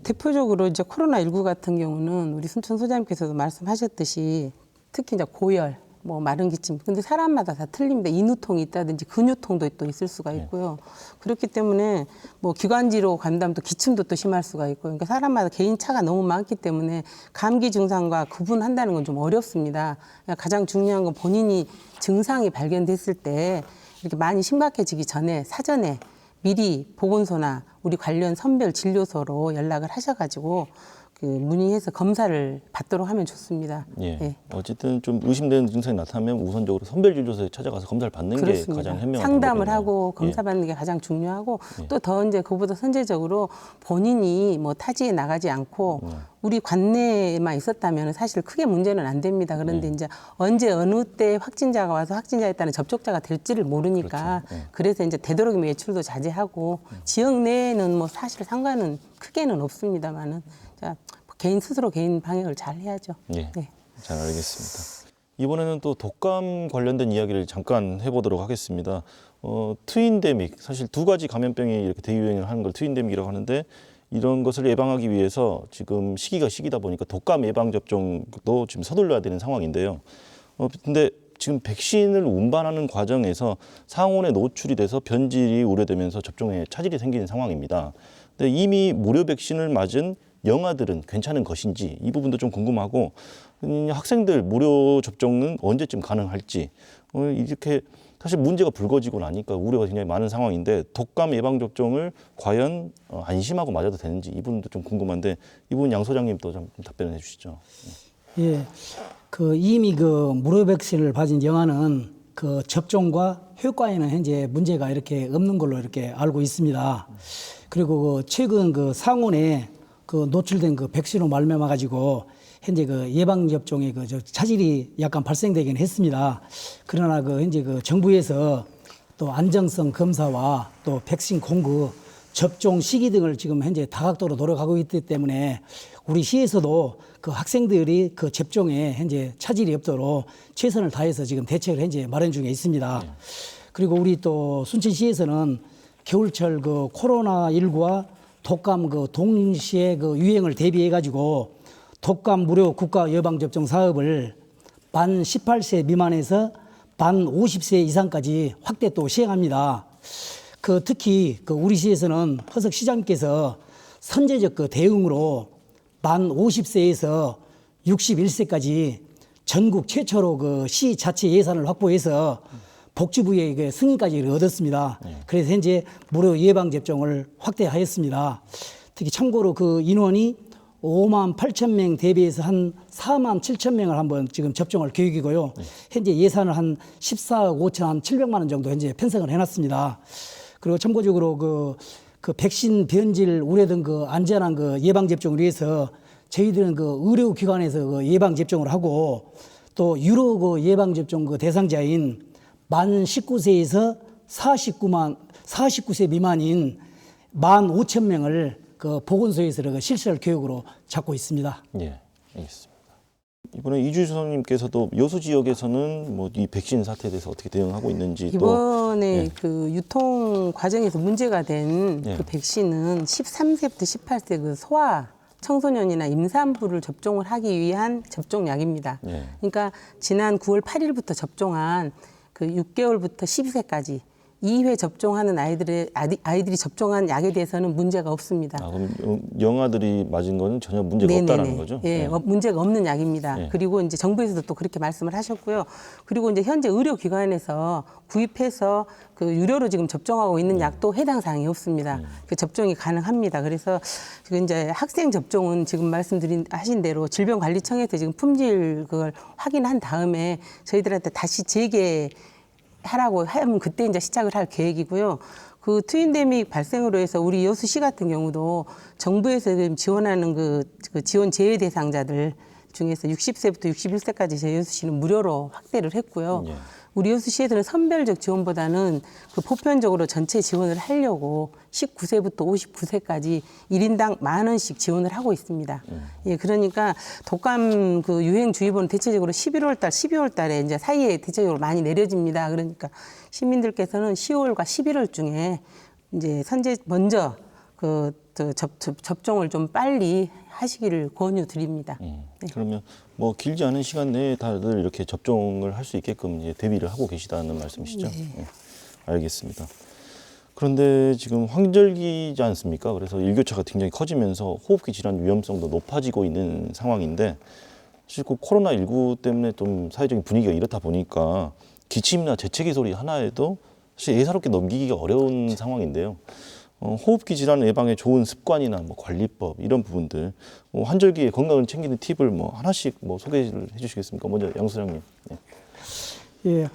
대표적으로 이제 코로나19 같은 경우는 우리 순천 소장님께서도 말씀하셨듯이 특히 이제 고열, 뭐 마른 기침. 근데 사람마다 다 틀립니다. 인후통이 있다든지 근육통도 또 있을 수가 있고요. 그렇기 때문에 뭐 기관지로 간다면 또 기침도 또 심할 수가 있고, 그러니까 사람마다 개인차가 너무 많기 때문에 감기 증상과 구분한다는 건 좀 어렵습니다. 그러니까 가장 중요한 건 본인이 증상이 발견됐을 때 이렇게 많이 심각해지기 전에 사전에 미리 보건소나 우리 관련 선별 진료소로 연락을 하셔가지고 그 문의해서 검사를 받도록 하면 좋습니다.
예.
예.
어쨌든 좀 의심되는 증상이 나타나면 우선적으로 선별진료소에 찾아가서 검사를 받는
그렇습니다.
게 가장 현명한
상담을
방법이네요.
하고 검사 받는 게 가장 중요하고 또 더 이제 그보다 선제적으로 본인이 뭐 타지에 나가지 않고 우리 관내에만 있었다면 사실 크게 문제는 안 됩니다. 그런데 이제 언제 어느 때 확진자가 와서 확진자에 따른 접촉자가 될지를 모르니까
그렇죠.
그래서 이제 되도록이면 외출도 자제하고 지역 내에는 뭐 사실 상관은 크게는 없습니다만은 자, 개인 스스로 개인 방역을 잘 해야죠.
예.
네.
잘 알겠습니다. 이번에는 또 독감 관련된 이야기를 잠깐 해보도록 하겠습니다. 트윈데믹, 사실 두 가지 감염병이 이렇게 대유행을 하는 걸 트윈데믹이라고 하는데 이런 것을 예방하기 위해서 지금 시기다 보니까 독감 예방 접종도 지금 서둘러야 되는 상황인데요. 근데 지금 백신을 운반하는 과정에서 상온에 노출이 돼서 변질이 우려되면서 접종에 차질이 생기는 상황입니다. 근데 이미 무료 백신을 맞은 영아들은 괜찮은 것인지 이 부분도 좀 궁금하고 학생들 무료 접종은 언제쯤 가능할지 이렇게 사실 문제가 불거지고 나니까 우려가 굉장히 많은 상황인데 독감 예방 접종을 과연 안심하고 맞아도 되는지 이 부분도 좀 궁금한데 이 부분 양 소장님도 좀 답변해 주시죠.
예, 그 이미 그 무료 백신을 맞은 영아는 그 접종과 효과에는 현재 문제가 이렇게 없는 걸로 이렇게 알고 있습니다. 그리고 그 최근 그 상온에 그 노출된 그 백신으로 말미암아 가지고 현재 그 예방 접종에 그 차질이 약간 발생되긴 했습니다. 그러나 그 현재 그 정부에서 또 안정성 검사와 또 백신 공급, 접종 시기 등을 지금 현재 다각도로 노력하고 있기 때문에 우리 시에서도 그 학생들이 그 접종에 현재 차질이 없도록 최선을 다해서 지금 대책을 현재 마련 중에 있습니다. 그리고 우리 또 순천시에서는 겨울철 그 코로나19와 독감 그 동시에 그 유행을 대비해 가지고 독감 무료 국가 예방 접종 사업을 만 18세 미만에서 만 50세 이상까지 확대 또 시행합니다. 그 특히 그 우리 시에서는 허석 시장님께서 선제적 그 대응으로 만 50세에서 61세까지 전국 최초로 그 시 자체 예산을 확보해서 복지부의 그 승인까지 얻었습니다. 그래서 현재 무료 예방 접종을 확대하였습니다. 특히 참고로 그 인원이 5만 8천 명 대비해서 한 4만 7천 명을 한번 지금 접종할 계획이고요. 현재 예산을 한 14억 5천 한 700만 원 정도 현재 편성을 해놨습니다. 그리고 참고적으로 그 백신 변질 우려된 그 안전한 그 예방 접종을 위해서 저희들은 그 의료기관에서 그 예방 접종을 하고 또 유로 그 예방 접종 그 대상자인 만 19세에서 49세 미만인 15,000명을 그 보건소에서 그 실시할 계획으로 잡고 있습니다.
예, 알겠습니다. 이번에 이주 소장님께서도 여수 지역에서는 뭐 이 백신 사태에 대해서 어떻게 대응하고 있는지
이번에
예.
그 유통 과정에서 문제가 된 그
예.
백신은 13세부터 18세 그 소아 청소년이나 임산부를 접종을 하기 위한 접종약입니다.
예.
그러니까 지난 9월 8일부터 접종한 그 6개월부터 12세까지 2회 접종하는 아이들이 접종한 약에 대해서는 문제가 없습니다.
아, 그럼 영아들이 맞은 거는 전혀 문제가 없다라는 거죠?
예, 문제가 없는 약입니다.
예.
그리고 이제 정부에서도 또 그렇게 말씀을 하셨고요. 그리고 이제 현재 의료기관에서 구입해서 그 유료로 지금 접종하고 있는 약도 해당 사항이 없습니다. 그 접종이 가능합니다. 그래서 지금 이제 학생 접종은 지금 하신 대로 질병관리청에서 지금 품질 그걸 확인한 다음에 저희들한테 다시 하라고 하면 그때 이제 시작을 할 계획이고요. 그 트윈데믹 발생으로 해서 우리 여수시 같은 경우도 정부에서 지금 지원하는 그 지원 제외 대상자들 중에서 60세부터 61세까지 저희 여수시는 무료로 확대를 했고요.
예.
우리 여수시에서는 선별적 지원보다는 그 보편적으로 전체 지원을 하려고 19세부터 59세까지 1인당 10,000원씩 지원을 하고 있습니다. 예, 그러니까 독감 그 유행주의보는 대체적으로 11월 달, 12월 달에 이제 사이에 대체적으로 많이 내려집니다. 그러니까 시민들께서는 10월과 11월 중에 이제 먼저 접종을 좀 빨리 하시기를 권유드립니다. 네.
그러면 뭐 길지 않은 시간 내에 다들 이렇게 접종을 할 수 있게끔 이제 대비를 하고 계시다는 말씀이시죠? 네. 알겠습니다. 그런데 지금 환절기지 않습니까? 그래서 일교차가 굉장히 커지면서 호흡기 질환 위험성도 높아지고 있는 상황인데 사실 그 코로나19 때문에 좀 사회적인 분위기가 이렇다 보니까 기침이나 재채기 소리 하나에도 사실 예사롭게 넘기기가 어려운 상황인데요. 호흡기 질환 예방에 좋은 습관이나 뭐 관리법 이런 부분들, 환절기에 건강을 챙기는 팁을 뭐 하나씩 뭐 소개를 해주시겠습니까? 먼저 양 소장님. 네.
예.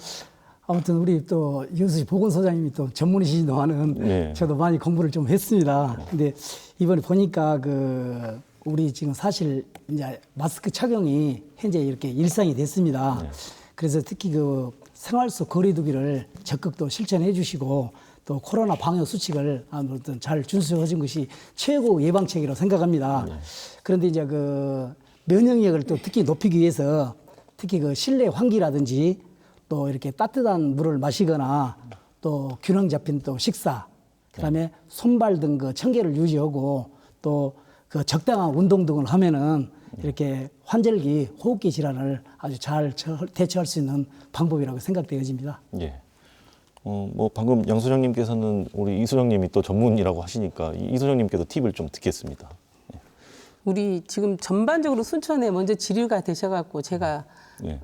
아무튼 우리 또 이효수 보건소장님이 또 전문이신 동안은
네.
저도 많이 공부를 좀 했습니다. 근데 이번에 보니까 그 우리 지금 사실 이제 마스크 착용이 현재 이렇게 일상이 됐습니다.
네.
그래서 특히 그 생활 속 거리두기를 적극 또 실천해 주시고 또 코로나 방역 수칙을 아무튼 잘 준수하신 것이 최고 예방책이라고 생각합니다. 그런데 이제 그 면역력을 또 특히 높이기 위해서 특히 그 실내 환기라든지 또 이렇게 따뜻한 물을 마시거나 또 균형 잡힌 또 식사, 그다음에 손발 등 그 청결을 유지하고 또 그 적당한 운동 등을 하면은 이렇게 환절기 호흡기 질환을 아주 잘 대처할 수 있는 방법이라고 생각되어집니다.
예. 뭐 방금 양 소장님께서는 우리 이 소장님이 또 전문이라고 하시니까 이 소장님께도 팁을 좀 듣겠습니다.
우리 지금 전반적으로 순천에 먼저 지류가 되셔갖고 제가
예.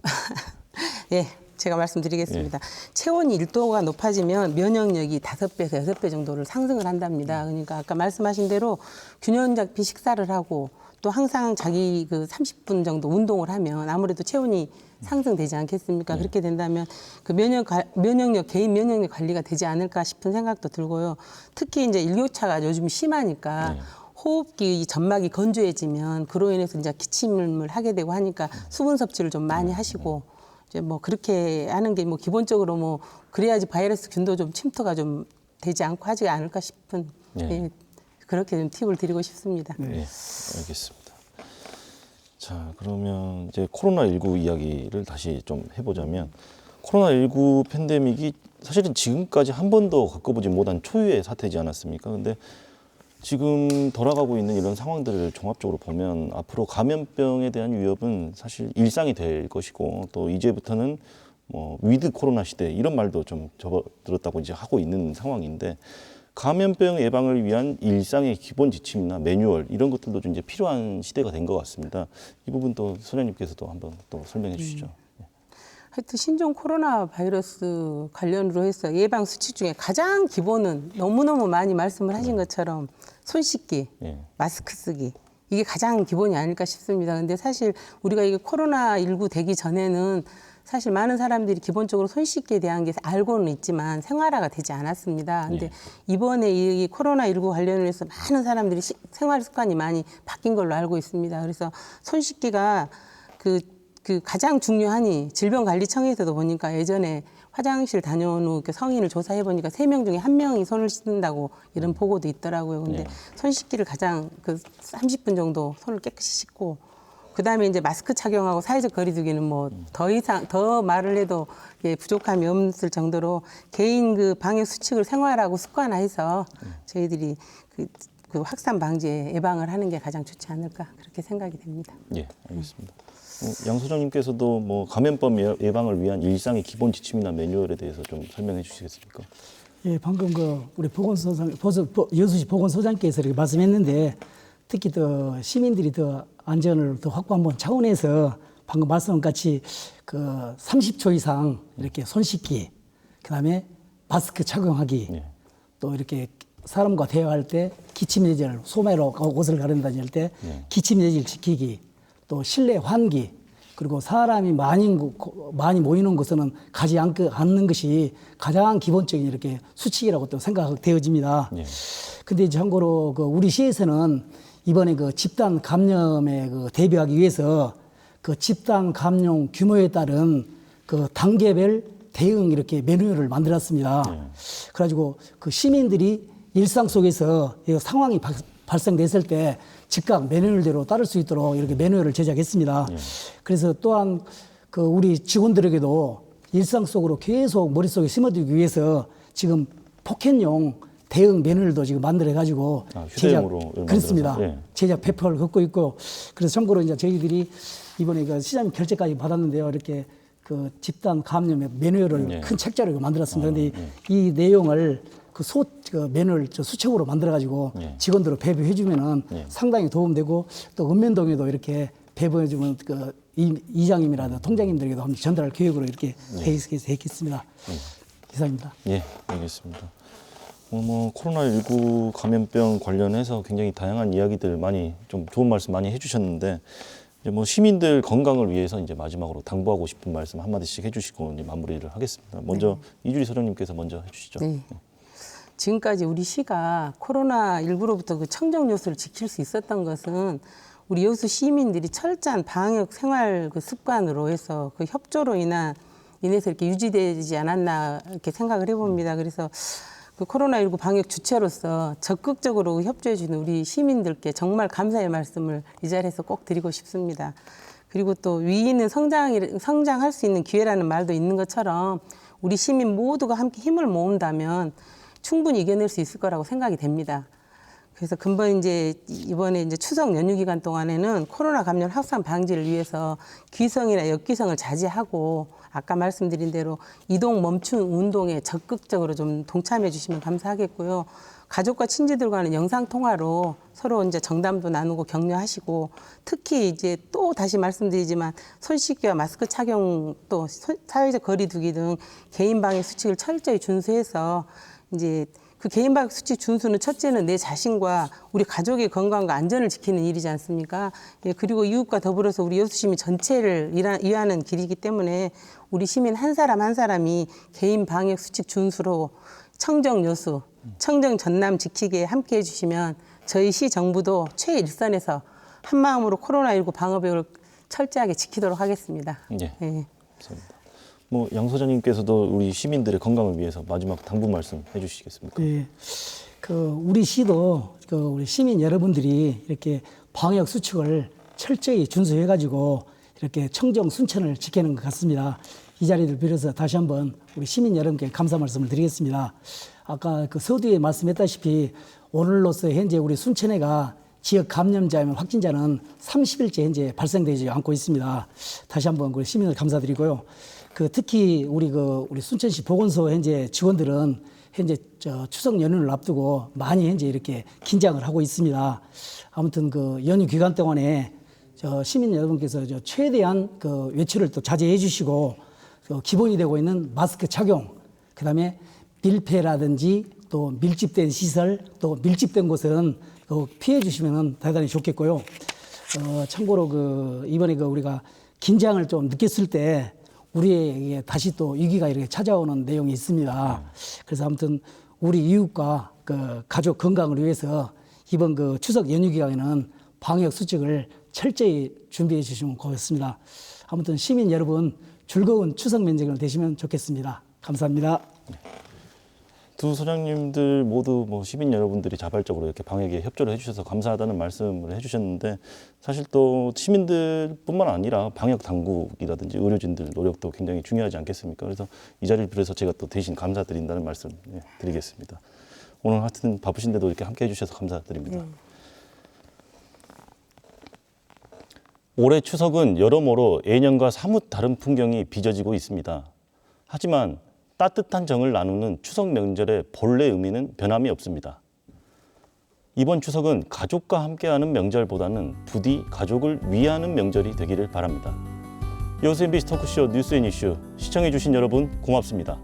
예, 제가 말씀드리겠습니다. 체온이 1도가 높아지면 면역력이 5배에서 6배 정도를 상승을 한답니다. 그러니까 아까 말씀하신 대로 균형 잡힌 식사를 하고 또 항상 자기 그 30분 정도 운동을 하면 아무래도 체온이 상승되지 않겠습니까? 그렇게 된다면 그 면역력, 개인 면역력 관리가 되지 않을까 싶은 생각도 들고요. 특히 이제 일교차가 요즘 심하니까 호흡기 이 점막이 건조해지면 그로 인해서 이제 기침을 하게 되고 하니까 수분 섭취를 좀 많이 하시고 이제 뭐 그렇게 하는 게 뭐 기본적으로 뭐 그래야지 바이러스 균도 좀 침투가 좀 되지 않고 하지 않을까 싶은 예, 그렇게 좀 팁을 드리고 싶습니다.
네, 알겠습니다. 자, 그러면 이제 코로나19 이야기를 다시 좀 해보자면 코로나19 팬데믹이 사실은 지금까지 한 번도 겪어보지 못한 초유의 사태지 않았습니까? 근데 지금 돌아가고 있는 이런 상황들을 종합적으로 보면 앞으로 감염병에 대한 위협은 사실 일상이 될 것이고 또 이제부터는 뭐 위드 코로나 시대 이런 말도 좀 접어들었다고 이제 하고 있는 상황인데 감염병 예방을 위한 일상의 기본 지침이나 매뉴얼 이런 것들도 좀 이제 필요한 시대가 된 것 같습니다. 이 부분 또 소장님께서도 한번 또 설명해 주시죠.
하여튼 신종 코로나 바이러스 관련으로 해서 예방 수칙 중에 가장 기본은 너무너무 많이 말씀을 하신 것처럼 손 씻기, 마스크 쓰기 이게 가장 기본이 아닐까 싶습니다. 근데 사실 우리가 이게 코로나19 되기 전에는 사실 많은 사람들이 기본적으로 손 씻기에 대한 게 알고는 있지만 생활화가 되지 않았습니다. 근데 이번에 이 코로나19 관련해서 많은 사람들이 생활 습관이 많이 바뀐 걸로 알고 있습니다. 그래서 손 씻기가 그 가장 중요하니 질병관리청에서도 보니까 예전에 화장실 다녀온 후 성인을 조사해 보니까 3명 중에 1명이 손을 씻는다고 이런 보고도 있더라고요. 근데 손 씻기를 가장 그 30분 정도 손을 깨끗이 씻고 그다음에 이제 마스크 착용하고 사회적 거리두기는 뭐 더 이상 더 말을 해도 예, 부족함이 없을 정도로 개인 그 방역 수칙을 생활하고 습관화해서 저희들이 그 확산 방지에 예방을 하는 게 가장 좋지 않을까 그렇게 생각이 됩니다.
예, 알겠습니다. 양 소장님께서도 뭐 감염병 예방을 위한 일상의 기본 지침이나 매뉴얼에 대해서 좀 설명해 주시겠습니까?
예, 방금 그 우리 여수시 보건소장께서 이렇게 말씀했는데 특히 더 시민들이 더 안전을 더 확보한 차원에서 방금 말씀한 같이 그 30초 이상 이렇게 손 씻기, 그다음에 마스크 착용하기, 또 이렇게 사람과 대화할 때 기침 예절, 소매로 옷을 가른다니 할 때 기침 예절 지키기, 또 실내 환기, 그리고 사람이 많이 모이는 곳에는 가지 않는 것이 가장 기본적인 이렇게 수칙이라고 또 생각되어집니다. 근데 참고로 그 우리 시에서는 이번에 그 집단 감염에 그 대비하기 위해서 그 집단 감염 규모에 따른 그 단계별 대응 이렇게 매뉴얼을 만들었습니다. 그래가지고 그 시민들이 일상 속에서 이 상황이 발생됐을 때 즉각 매뉴얼대로 따를 수 있도록 이렇게 매뉴얼을 제작했습니다. 그래서 또한 그 우리 직원들에게도 일상 속으로 계속 머릿속에 심어두기 위해서 지금 포켓용 대응 메뉴도 지금 만들어 가지고
휴대용으로
그렇습니다.
만들어서, 예.
제작 배포를 걷고 있고 그래서 참고로 이제 저희들이 이번에 그 시장 결제까지 받았는데요. 이렇게 그 집단 감염의 매뉴얼을
예.
큰 책자로 만들었습니다. 그런데 이 내용을 그 매뉴얼 수책으로 만들어 가지고
예.
직원들로 배부해 주면은
예.
상당히 도움되고 또 읍면동에도 이렇게 배부해 주면 그 이장님이라든가 통장님들에게도 한번 전달할 계획으로 이렇게 했겠습니다. 이상입니다.
예, 알겠습니다. 뭐 코로나19 감염병 관련해서 굉장히 다양한 이야기들 많이 좀 좋은 말씀 많이 해주셨는데 이제 뭐 시민들 건강을 위해서 이제 마지막으로 당부하고 싶은 말씀 한 마디씩 해주시고 이제 마무리를 하겠습니다. 먼저 이주리 소장님께서 먼저 해주시죠.
네. 지금까지 우리 시가 코로나19로부터 그 청정 요소를 지킬 수 있었던 것은 우리 여수 시민들이 철저한 방역 생활 그 습관으로 해서 그 협조로 인해서 이렇게 유지되지 않았나 이렇게 생각을 해봅니다. 그래서 그 코로나19 방역 주체로서 적극적으로 협조해 주는 우리 시민들께 정말 감사의 말씀을 이 자리에서 꼭 드리고 싶습니다. 그리고 또 위기는 성장할 수 있는 기회라는 말도 있는 것처럼 우리 시민 모두가 함께 힘을 모은다면 충분히 이겨낼 수 있을 거라고 생각이 됩니다. 그래서 이번에 이제 추석 연휴 기간 동안에는 코로나 감염 확산 방지를 위해서 귀성이나 역귀성을 자제하고 아까 말씀드린 대로 이동 멈춤 운동에 적극적으로 좀 동참해 주시면 감사하겠고요. 가족과 친지들과는 영상 통화로 서로 이제 정담도 나누고 격려하시고 특히 이제 또 다시 말씀드리지만 손 씻기와 마스크 착용 또 사회적 거리두기 등 개인 방역 수칙을 철저히 준수해서 이제 그 개인 방역 수칙 준수는 첫째는 내 자신과 우리 가족의 건강과 안전을 지키는 일이지 않습니까? 예, 그리고 이웃과 더불어서 우리 여수 시민 전체를 위하는 길이기 때문에 우리 시민 한 사람 한 사람이 개인 방역 수칙 준수로 청정 여수, 청정 전남 지키기에 함께해 주시면 저희 시 정부도 최일선에서 한 마음으로 코로나19 방역을 철저하게 지키도록 하겠습니다.
예,
예.
감사합니다. 뭐 양 소장님께서도 우리 시민들의 건강을 위해서 마지막 당부 말씀 해주시겠습니까?
네, 그 우리 시도 그 우리 시민 여러분들이 이렇게 방역 수칙을 철저히 준수해 가지고 이렇게 청정 순천을 지키는 것 같습니다. 이 자리를 빌어서 다시 한번 우리 시민 여러분께 감사 말씀을 드리겠습니다. 아까 그 서두에 말씀했다시피 오늘로서 현재 우리 순천에가 지역 감염자면 확진자는 30일째 현재 발생되지 않고 있습니다. 다시 한번 우리 시민을 감사드리고요. 그 특히 우리 순천시 보건소 현재 직원들은 현재 추석 연휴를 앞두고 많이 현재 이렇게 긴장을 하고 있습니다. 아무튼 그 연휴 기간 동안에 시민 여러분께서 최대한 그 외출을 또 자제해 주시고 기본이 되고 있는 마스크 착용, 그다음에 밀폐라든지 또 밀집된 시설, 또 밀집된 곳은 피해 주시면 대단히 좋겠고요. 참고로 이번에 우리가 긴장을 좀 느꼈을 때 우리에게 다시 또 위기가 이렇게 찾아오는 내용이 있습니다. 그래서 아무튼 우리 이웃과 가족 건강을 위해서 이번 추석 연휴 기간에는 방역 수칙을 철저히 준비해 주시면 고맙습니다. 아무튼 시민 여러분 즐거운 추석 명절 되시면 좋겠습니다. 감사합니다.
두 소장님들 모두 뭐 시민 여러분들이 자발적으로 이렇게 방역에 협조를 해주셔서 감사하다는 말씀을 해주셨는데 사실 또 시민들뿐만 아니라 방역 당국이라든지 의료진들 노력도 굉장히 중요하지 않겠습니까? 그래서 이 자리를 빌어서 제가 또 대신 감사드린다는 말씀 드리겠습니다. 오늘 하여튼 바쁘신데도 이렇게 함께 해주셔서 감사드립니다. 올해 추석은 여러모로 예년과 사뭇 다른 풍경이 빚어지고 있습니다. 하지만 따뜻한 정을 나누는 추석 명절의 본래 의미는 변함이 없습니다. 이번 추석은 가족과 함께하는 명절보다는 부디 가족을 위하는 명절이 되기를 바랍니다. 여수 MBC 토크쇼 뉴스 앤 이슈 시청해주신 여러분 고맙습니다.